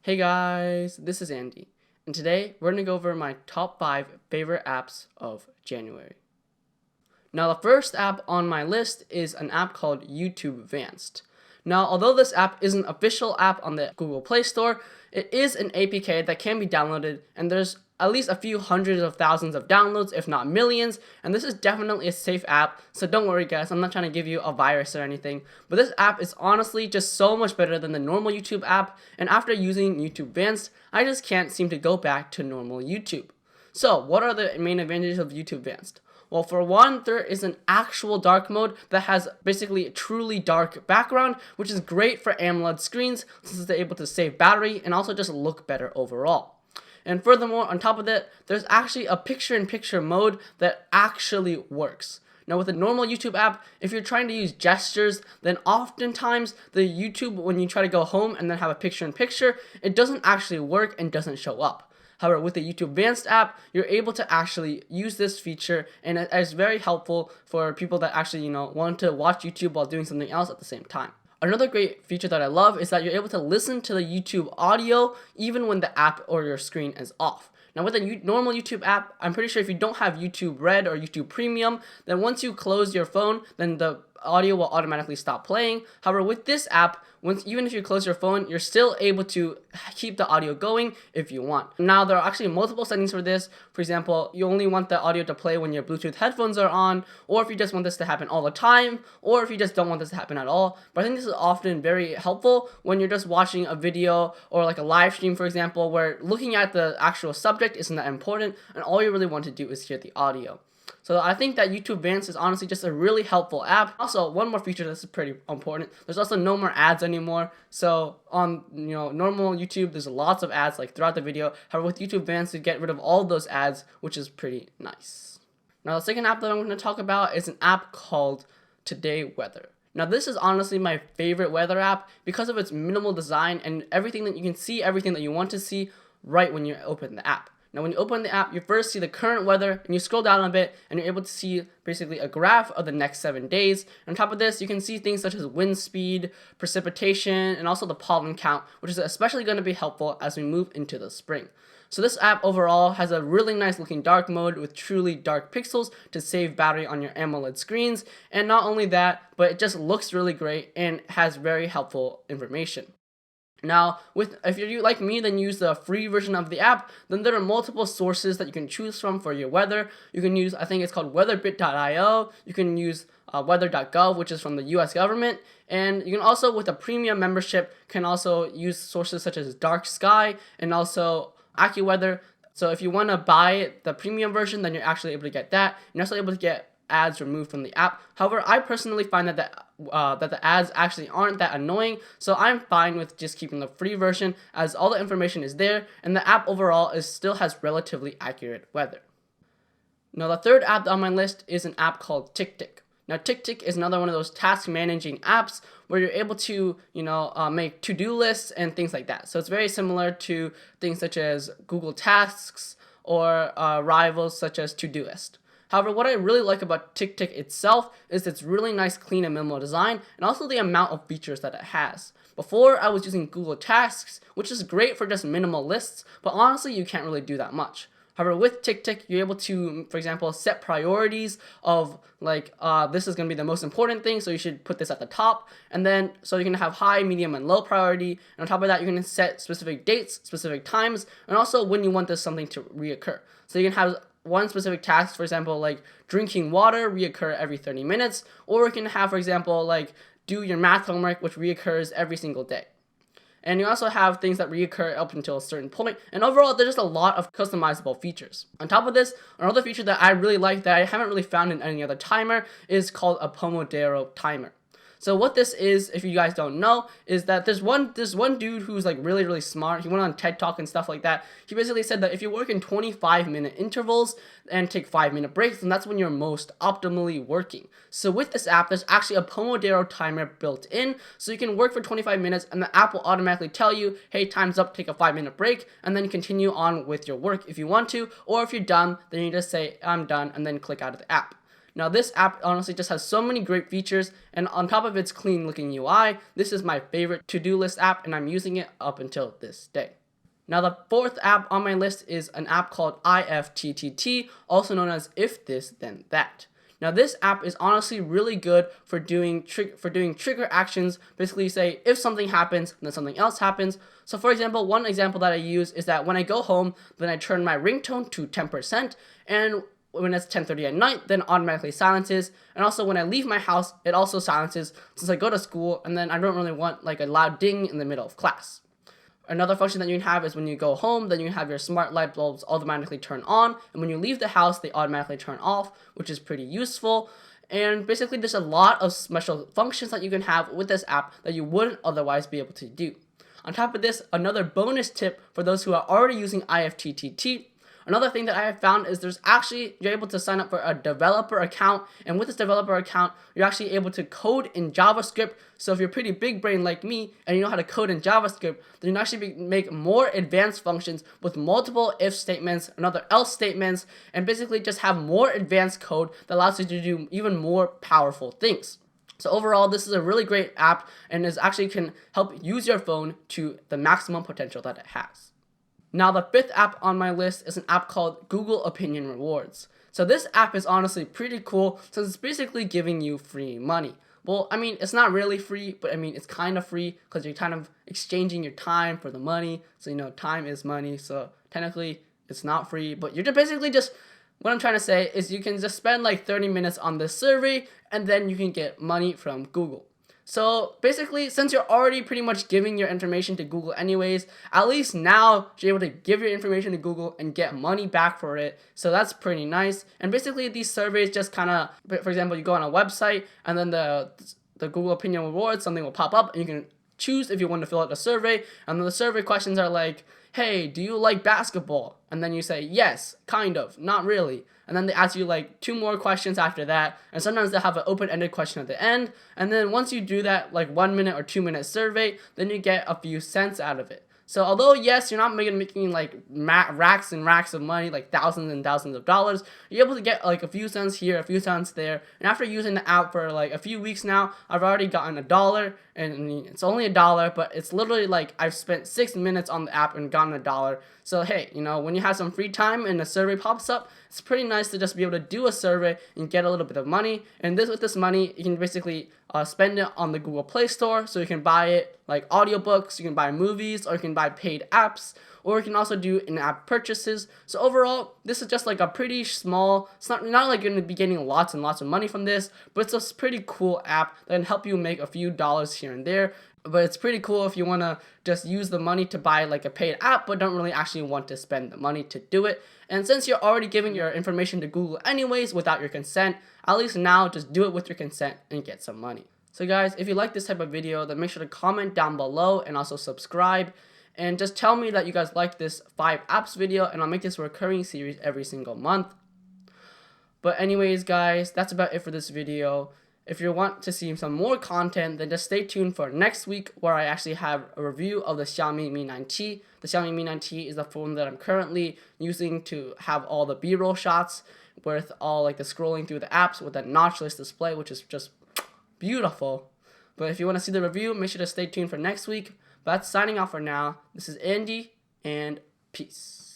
Hey guys, this is Andy, and today we're going to go over my top 5 favorite apps of January. Now, the first app on my list is an app called YouTube Vanced. Now, although this app isn't an official app on the Google Play Store, it is an APK that can be downloaded, and there's at least a few hundreds of thousands of downloads, if not millions, and this is definitely a safe app, so don't worry guys, I'm not trying to give you a virus or anything, but this app is honestly just so much better than the normal YouTube app, and after using YouTube Vanced, I just can't seem to go back to normal YouTube. So, what are the main advantages of YouTube Vanced? Well, for one, there is an actual dark mode that has basically a truly dark background, which is great for AMOLED screens since they're able to save battery and also just look better overall. And furthermore, on top of that, there's actually a picture-in-picture mode that actually works. Now, with a normal YouTube app, if you're trying to use gestures, then oftentimes the YouTube, when you try to go home and then have a picture-in-picture, it doesn't actually work and doesn't show up. However, with the YouTube Vanced app, you're able to actually use this feature, and it is very helpful for people that actually, want to watch YouTube while doing something else at the same time. Another great feature that I love is that you're able to listen to the YouTube audio even when the app or your screen is off. Now, with a normal YouTube app, I'm pretty sure if you don't have YouTube Red or YouTube Premium, then once you close your phone, then the audio will automatically stop playing. However, with this app, even if you close your phone, you're still able to keep the audio going if you want. Now, there are actually multiple settings for this. For example, you only want the audio to play when your Bluetooth headphones are on, or if you just want this to happen all the time, or if you just don't want this to happen at all. But I think this is often very helpful when you're just watching a video or like a live stream, for example, where looking at the actual subject isn't that important, and all you really want to do is hear the audio. So I think that YouTube Vanced is honestly just a really helpful app. Also, one more feature that's pretty important. There's also no more ads anymore. So on normal YouTube, there's lots of ads like throughout the video. However, with YouTube Vanced, you get rid of all those ads, which is pretty nice. Now, the second app that I'm going to talk about is an app called Today Weather. Now, this is honestly my favorite weather app because of its minimal design and everything that you can see, everything that you want to see right when you open the app. Now, when you open the app, you first see the current weather, and you scroll down a bit, and you're able to see basically a graph of the next 7 days. And on top of this, you can see things such as wind speed, precipitation, and also the pollen count, which is especially going to be helpful as we move into the spring. So this app overall has a really nice looking dark mode with truly dark pixels to save battery on your AMOLED screens. And not only that, but it just looks really great and has very helpful information. Now, if you're like me, then use the free version of the app, then there are multiple sources that you can choose from for your weather. You can use, I think it's called weatherbit.io. You can use weather.gov, which is from the US government. And you can also, with a premium membership, can also use sources such as Dark Sky and also AccuWeather. So if you want to buy the premium version, then you're actually able to get that. You're also able to get ads removed from the app. However, I personally find that the ads actually aren't that annoying, so I'm fine with just keeping the free version as all the information is there, and the app overall still has relatively accurate weather. Now, the third app on my list is an app called TickTick. Now, TickTick is another one of those task managing apps where you're able to, make to-do lists and things like that. So it's very similar to things such as Google Tasks or rivals such as Todoist. However, what I really like about TickTick itself is its really nice, clean, and minimal design, and also the amount of features that it has. Before, I was using Google Tasks, which is great for just minimal lists, but honestly, you can't really do that much. However, with TickTick, you're able to, for example, set priorities of this is going to be the most important thing, so you should put this at the top. And then, so you can have high, medium, and low priority. And on top of that, you can set specific dates, specific times, and also when you want this something to reoccur. So you can have one specific task, for example, like drinking water, reoccur every 30 minutes. Or you can have, for example, like do your math homework, which reoccurs every single day. And you also have things that reoccur up until a certain point. And overall, there's just a lot of customizable features. On top of this, another feature that I really like that I haven't really found in any other timer is called a Pomodoro timer. So what this is, if you guys don't know, is that there's one dude who's like really, really smart. He went on TED Talk and stuff like that. He basically said that if you work in 25-minute intervals and take 5-minute breaks, then that's when you're most optimally working. So with this app, there's actually a Pomodoro timer built in. So you can work for 25 minutes and the app will automatically tell you, hey, time's up, take a 5-minute break, and then continue on with your work if you want to. Or if you're done, then you just say, I'm done, and then click out of the app. Now this app honestly just has so many great features, and on top of its clean looking UI, this is my favorite to-do list app, and I'm using it up until this day. Now the fourth app on my list is an app called IFTTT, also known as If This Then That. Now this app is honestly really good for doing trigger actions. Basically say if something happens, then something else happens. So for example, one example that I use is that when I go home, then I turn my ringtone to 10%, and when it's 10:30 at night, then automatically silences. And also when I leave my house, it also silences since I go to school, and then I don't really want like a loud ding in the middle of class. Another function that you can have is when you go home, then you have your smart light bulbs automatically turn on, and when you leave the house, they automatically turn off, which is pretty useful. And basically, there's a lot of special functions that you can have with this app that you wouldn't otherwise be able to do. On top of this, another bonus tip for those who are already using IFTTT. Another thing that I have found is you're able to sign up for a developer account, and with this developer account, you're actually able to code in JavaScript. So if you're pretty big brain like me and you know how to code in JavaScript, then you can actually make more advanced functions with multiple if statements and other else statements, and basically just have more advanced code that allows you to do even more powerful things. So overall, this is a really great app, and it actually can help use your phone to the maximum potential that it has. Now the fifth app on my list is an app called Google Opinion Rewards. So this app is honestly pretty cool since it's basically giving you free money. Well, I mean, it's not really free, but I mean, it's kind of free because you're kind of exchanging your time for the money. So, you know, time is money. So technically it's not free, but you're basically just, what I'm trying to say is you can just spend like 30 minutes on this survey and then you can get money from Google. So basically, since you're already pretty much giving your information to Google anyways, at least now you're able to give your information to Google and get money back for it. So that's pretty nice. And basically these surveys just kind of, for example, you go on a website and then the Google Opinion Rewards, something will pop up and you can choose if you want to fill out a survey. And then the survey questions are like, hey, do you like basketball? And then you say, yes, kind of, not really. And then they ask you like 2 more questions after that. And sometimes they'll have an open-ended question at the end. And then once you do that like 1 minute or 2 minute survey, then you get a few cents out of it. So although, yes, you're not making like racks and racks of money, like thousands and thousands of dollars, you're able to get like a few cents here, a few cents there. And after using the app for like a few weeks now, I've already gotten $1, and it's only $1, but it's literally like I've spent 6 minutes on the app and gotten $1. So hey, you know, when you have some free time and a survey pops up, it's pretty nice to just be able to do a survey and get a little bit of money. And with this money, you can basically spend it on the Google Play Store, so you can buy it like audiobooks, you can buy movies, or you can buy paid apps, or you can also do in-app purchases. So overall, this is just like a pretty small, it's not like you're going to be getting lots and lots of money from this, but it's a pretty cool app that can help you make a few dollars here and there. But it's pretty cool if you want to just use the money to buy like a paid app, but don't really actually want to spend the money to do it. And since you're already giving your information to Google anyways without your consent, at least now just do it with your consent and get some money. So guys, if you like this type of video, then make sure to comment down below and also subscribe. And just tell me that you guys like this 5 apps video, and I'll make this a recurring series every single month. But anyways guys, that's about it for this video. If you want to see some more content, then just stay tuned for next week, where I actually have a review of the Xiaomi Mi 9T. The Xiaomi Mi 9T is the phone that I'm currently using to have all the B-roll shots with all like the scrolling through the apps with that notchless display, which is just beautiful. But if you want to see the review, make sure to stay tuned for next week. But that's signing off for now. This is Andy, and peace.